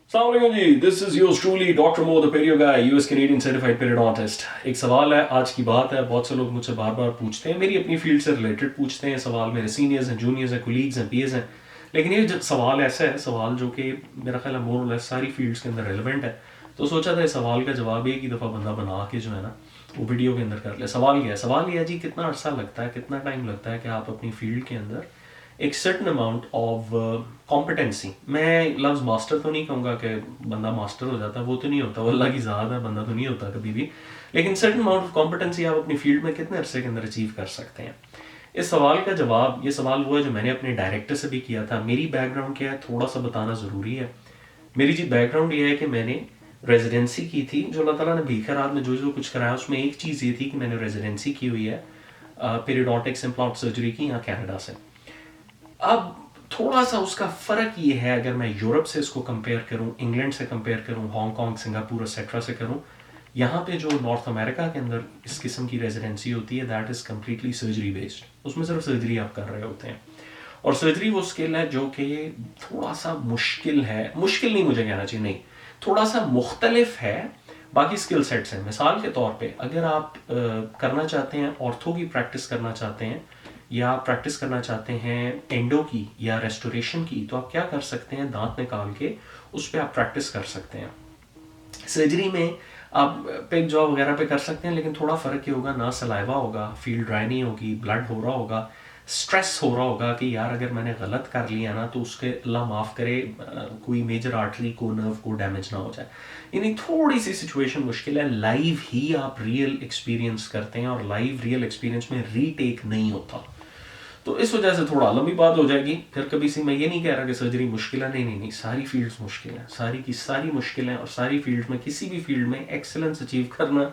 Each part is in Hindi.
अस्सलाम वालेकुम जी, this is yours truly doctor Mo the perio guy, US Canadian certified periodontist. एक सवाल है, आज की बात है, बहुत से लोग मुझसे बार बार पूछते हैं, मेरी अपनी फील्ड से रिलेटेड पूछते हैं सवाल, मेरे सीनियर्स हैं, जूनियर्स हैं, कोलीग्स हैं, पीएस हैं। लेकिन ये सवाल ऐसा है, सवाल जो कि मेरा ख्याल है मोर और लेस सारी फील्ड्स के अंदर रेलिवेंट है। तो सोचा था इस सवाल का जवाब एक ही दफ़ा बंदा बना के जो है ना वो वीडियो के अंदर कर ले। सवाल क्या है? सवाल ये है जी, कितना अर्सा लगता है, कितना टाइम लगता है कि आप अपनी फील्ड के अंदर एक सर्टन अमाउंट ऑफ कॉम्पिटेंसी, मैं लफ्ज़ मास्टर तो नहीं कहूँगा कि बंदा मास्टर हो जाता है, वो तो नहीं होता, वो अल्लाह की ज़ात है, बंदा तो नहीं होता कभी भी। लेकिन सर्टन अमाउंट ऑफ कॉम्पिटेंसी आप अपनी फील्ड में कितने अरसे के अंदर अचीव कर सकते हैं। इस सवाल का जवाब, ये सवाल वो है जो मैंने अपने डायरेक्टर से भी किया था। मेरी बैकग्राउंड क्या है थोड़ा सा बताना ज़रूरी है। मेरी जी बैकग्राउंड ये है कि मैंने रेजिडेंसी की थी, जो अल्लाह ताला ने भीखर हाथ में जो जो कुछ कराया उसमें एक चीज़ ये थी कि मैंने रेजिडेंसी की हुई है पेरियोडोंटिक्स इम्प्लांट सर्जरी की, यहाँ कनाडा से। अब थोड़ा सा उसका फ़र्क ये है, अगर मैं यूरोप से इसको कंपेयर करूं, इंग्लैंड से कंपेयर करूं, हांगकांग, सिंगापुर एक्सेट्रा से करूं, यहाँ पे जो नॉर्थ अमेरिका के अंदर इस किस्म की रेजिडेंसी होती है that is completely surgery based, उसमें सिर्फ सर्जरी आप कर रहे होते हैं। और सर्जरी वो स्किल है जो कि थोड़ा सा मुश्किल है, मुश्किल नहीं मुझे कहना चाहिए, नहीं, थोड़ा सा मुख्तलिफ है बाकी स्किल सेट्स हैं। मिसाल के तौर पे अगर आप करना चाहते हैं, ऑर्थो की प्रैक्टिस करना चाहते हैं या प्रैक्टिस करना चाहते हैं एंडो की या रेस्टोरेशन की, तो आप क्या कर सकते हैं, दांत निकाल के उस पर आप प्रैक्टिस कर सकते हैं। सर्जरी में आप पेग जॉब वगैरह पे कर सकते हैं, लेकिन थोड़ा फ़र्क ये होगा, ना सलाइवा होगा, फील्ड ड्राई नहीं होगी, ब्लड हो रहा होगा, स्ट्रेस हो रहा होगा कि यार अगर मैंने गलत कर लिया ना तो उसके अल्लाह माफ़ करे कोई मेजर आर्टरी को, नर्व को डैमेज ना हो जाए। यानी थोड़ी सी सिचुएशन मुश्किल है। लाइव ही आप रियल एक्सपीरियंस करते हैं और लाइव रियल एक्सपीरियंस में रीटेक नहीं होता, तो इस वजह से थोड़ा लंबी बात हो जाएगी। फिर कभी से मैं ये नहीं कह रहा कि सर्जरी मुश्किल है, नहीं नहीं नहीं, सारी फील्ड्स मुश्किल हैं, सारी की सारी मुश्किल हैं। और सारी फील्ड में, किसी भी फील्ड में एक्सेलेंस अचीव करना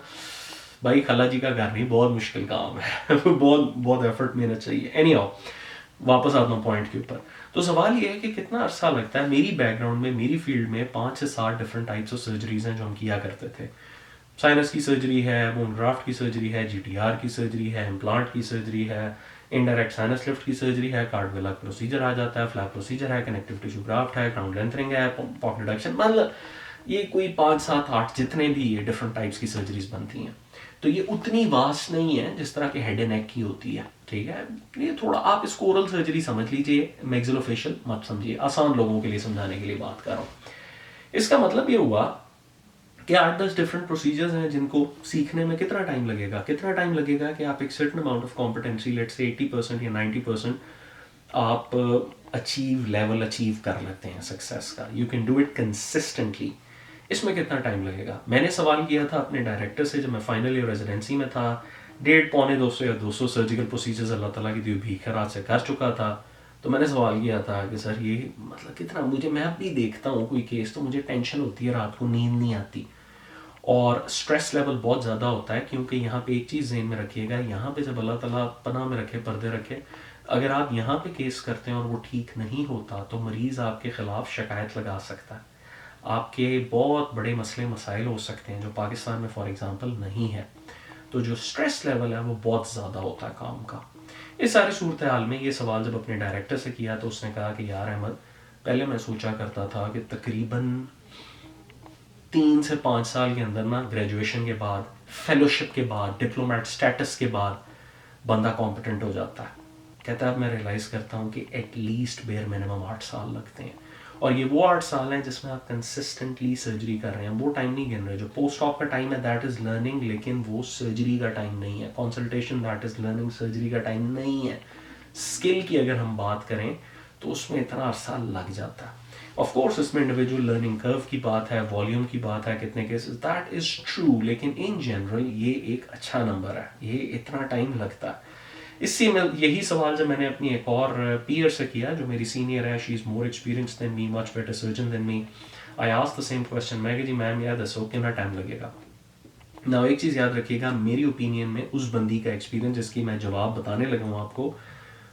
भाई खला जी का घर नहीं, बहुत मुश्किल काम है बहुत बहुत एफर्ट मेहनत चाहिए। एनी हाउ, वापस आता हूँ पॉइंट के ऊपर। तो सवाल ये है कि कितना अरसा लगता है। मेरी बैकग्राउंड में, मेरी फील्ड में 5 से 7 डिफरेंट टाइप्स ऑफ सर्जरीज हैं जो हम किया करते थे। साइनस की सर्जरी है, बोन ग्राफ्ट की सर्जरी है, जीटीआर की सर्जरी है, इम्प्लांट की सर्जरी है, इनडायरेक्ट साइनस लिफ्ट की सर्जरी है, कार्डवेला प्रोसीजर आ जाता है, फ्लैप प्रोसीजर है, कनेक्टिव टिश्यू ग्राफ्ट है, क्राउन लेंथरिंग है, पॉकेट रिडक्शन, मतलब ये कोई 5 7 8 जितने भी ये डिफरेंट टाइप्स की सर्जरीज बनती हैं। तो ये उतनी वास्ट नहीं है जिस तरह के हेड एंड नेक की होती है, ठीक है। ये थोड़ा आप इसको ओरल सर्जरी समझ लीजिए, मैक्सिलोफेशियल मत समझिए, आसान लोगों के लिए समझाने के लिए बात कर रहा हूँ। इसका मतलब ये हुआ कि 8-10 डिफरेंट प्रोसीजर्स हैं जिनको सीखने में कितना टाइम लगेगा, कितना टाइम लगेगा कि आप एक certain amount of competency, let say 80% या 90% आप लेवल अचीव कर लेते हैं सक्सेस का, you can do it consistently. इसमें कितना टाइम लगेगा? मैंने सवाल किया था अपने डायरेक्टर से जब मैं फाइनल ईयर रेजिडेंसी में था, 150 या 200 सर्जिकल प्रोसीजर्स अल्लाह ताला की दी भीख रात से कर चुका था। तो मैंने सवाल किया था कि सर ये मतलब कितना, मुझे, मैं अब भी देखता हूँ कोई केस तो मुझे टेंशन होती है, रात को नींद नहीं आती और स्ट्रेस लेवल बहुत ज़्यादा होता है। क्योंकि यहाँ पे एक चीज़ ज़हन में रखिएगा, यहाँ पे जब अल्लाह ताला पनाह में रखे, पर्दे रखे, अगर आप यहाँ पे केस करते हैं और वो ठीक नहीं होता तो मरीज़ आपके ख़िलाफ़ शिकायत लगा सकता है, आपके बहुत बड़े मसले मसाइल हो सकते हैं जो पाकिस्तान में फॉर एग्ज़ाम्पल नहीं है। तो जो स्ट्रेस लेवल है वो बहुत ज़्यादा होता है काम का। इस सारी सूरत हाल में ये सवाल जब अपने डायरेक्टर से किया तो उसने कहा कि यार अहमद, पहले मैं सोचा करता था कि तकरीबन 3 से 5 साल के अंदर ना, ग्रेजुएशन के बाद, फेलोशिप के बाद, डिप्लोमेट स्टेटस के बाद बंदा कॉम्पिटेंट हो जाता है। कहता है अब मैं रियलाइज़ करता हूँ कि एटलीस्ट बेयर मिनिमम 8 साल लगते हैं। और ये वो 8 साल हैं जिसमें आप कंसिस्टेंटली सर्जरी कर रहे हैं। वो टाइम नहीं गिन रहे, जो पोस्ट ऑप का टाइम है दैट इज़ लर्निंग, लेकिन वो सर्जरी का टाइम नहीं है। Consultation that is learning, surgery का टाइम नहीं है। स्किल की अगर हम बात करें तो उसमें इतना अरसा लग जाता है। ऑफ कोर्स इसमें इंडिविजुअल लर्निंग कर्व की बात है, वॉल्यूम की बात है, कितने केसेस, दैट इज़ ट्रू, लेकिन इन जनरल ये एक अच्छा नंबर है, ये इतना टाइम लगता है। इससे मैं यही सवाल जब मैंने अपनी एक और पीयर से किया जो मेरी सीनियर है, she is more experience than me, much better surgeon than me, I asked the same question, मैं कि जी मैम यार दसो कितना टाइम लगेगा ना। एक चीज़ याद रखिएगा, मेरी ओपिनियन में उस बंदी का एक्सपीरियंस जिसकी मैं जवाब बताने लगा हूँ आपको,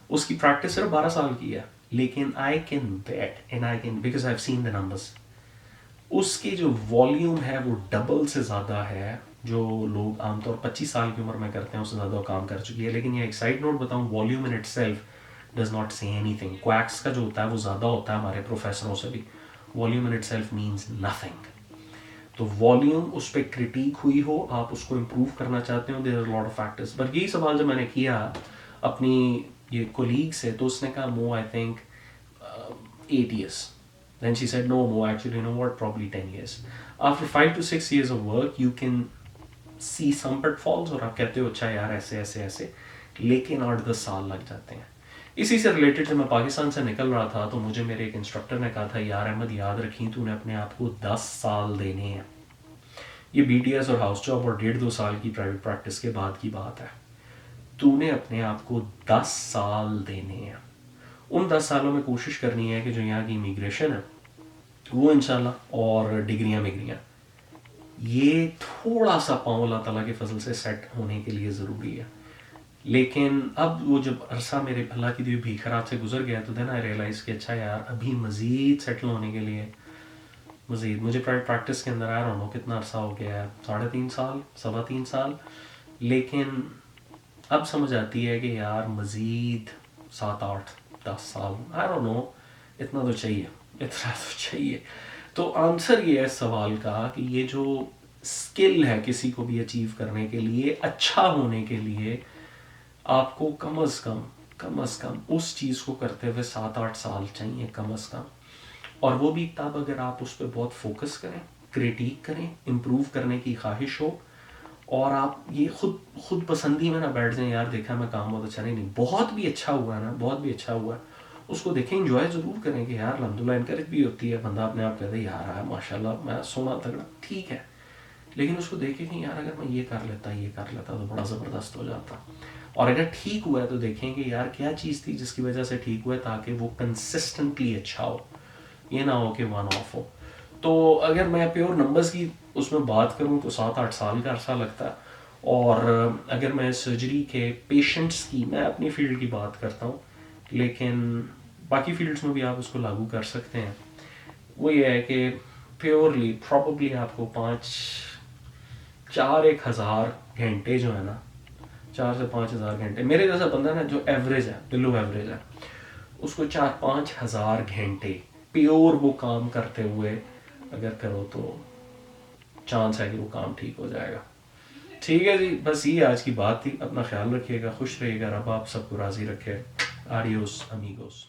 उसकी प्रैक्टिस सिर्फ 12 साल की है, लेकिन I can bet and I can, because I have seen the numbers, उसकी जो वॉल्यूम है वो डबल से ज़्यादा है जो लोग आमतौर 25 साल की उम्र में करते हैं, उससे ज़्यादा काम कर चुकी है। लेकिन ये एक साइड नोट बताऊँ, volume in it self does not say anything. Quacks का जो होता है वो ज़्यादा होता है हमारे प्रोफेसरों से भी, volume in itself means nothing. तो वॉल्यूम उस पर क्रिटिक हुई हो, आप उसको इम्प्रूव करना चाहते हो, there are lot of factors. But यही सवाल जब मैंने किया अपनी ये कोलीग से, तो उसने कहा मो I think 8 years. Then she said, no, Mo, actually, you know what, probably 10 years. After 5 to 6 years of work, you can see some pitfalls और आप कहते हो अच्छा यार ऐसे ऐसे ऐसे, लेकिन 8-10 साल लग जाते हैं। इसी से रिलेटेड जब मैं पाकिस्तान से निकल रहा था तो मुझे मेरे एक इंस्ट्रक्टर ने कहा था, यार अहमद याद रखी तूने अपने आप को 10 साल देने हैं। ये BTS और हाउस जॉब और 1.5-2 साल की प्राइवेट प्रैक्टिस के बाद की बात है। तूने अपने आप को 10 साल देने हैं। उन 10 सालों में कोशिश करनी है कि जो यहाँ की इमिग्रेशन है वो इंशाल्लाह, और डिग्रियाँ मिग्रियाँ, ये थोड़ा सा पाँव अल्लाह ताला के फजल से सेट होने के लिए ज़रूरी है। लेकिन अब वो जब अरसा मेरे अल्लाह की दी हुई भीखरात से गुजर गया तो देन आई रियलाइज़ कि अच्छा यार अभी मज़ीद सेटल होने के लिए मज़ीद, मुझे प्राइवेट प्रैक्टिस के अंदर आ रहा हूँ कितना अरसा हो गया है, 3.5 साल 3.25 साल, लेकिन अब समझ आती है कि यार मज़ीद 7-8-10 साल, आई डोंट नो, इतना तो चाहिए, इतना तो चाहिए। तो आंसर ये है सवाल का कि ये जो स्किल है किसी को भी अचीव करने के लिए, अच्छा होने के लिए, आपको कम अज़ कम उस चीज़ को करते हुए 7-8 साल चाहिए कम अज़ कम। और वो भी तब अगर आप उस पर बहुत फोकस करें, क्रिटिक करें, इम्प्रूव करने की ख्वाहिश हो, और आप ये खुद पसंदी में ना बैठ जाएं, यार देखा मैं काम बहुत अच्छा नहीं, बहुत भी अच्छा हुआ है ना, बहुत भी अच्छा हुआ है, उसको देखें, इंजॉय ज़रूर करें कि यार अल्हम्दुलिल्लाह, इनकरेज भी होती है, बंदा अपने आप कहता है यार है माशाल्लाह मैं सोना तगड़ा, ठीक है, लेकिन उसको देखें कि यार अगर मैं ये कर लेता तो बड़ा ज़बरदस्त हो जाता। और अगर ठीक हुआ है तो देखें कि यार क्या चीज़ थी जिसकी वजह से ठीक हुआ है, ताकि वो कंसिस्टेंटली अच्छा हो, ये ना हो कि वन ऑफ हो। तो अगर मैं प्योर नंबर्स की उसमें बात करूं तो 7-8 साल का अरसा लगता है। और अगर मैं सर्जरी के पेशेंट्स की, मैं अपनी फील्ड की बात करता हूं, लेकिन बाकी फील्ड्स में भी आप उसको लागू कर सकते हैं, वो ये है कि प्योरली प्रॉबली आपको 4-1 हज़ार घंटे जो है ना, 4 से 5 हज़ार घंटे, मेरे जैसा बंदा ना जो एवरेज है, बिलो एवरेज है, उसको 4-5 हज़ार घंटे प्योर वो काम करते हुए अगर करो तो चांस है कि वो काम ठीक हो जाएगा। ठीक है जी, बस ये आज की बात थी। अपना ख्याल रखिएगा, खुश रहिएगा, रब आप सबको राज़ी रखे। Adios amigos.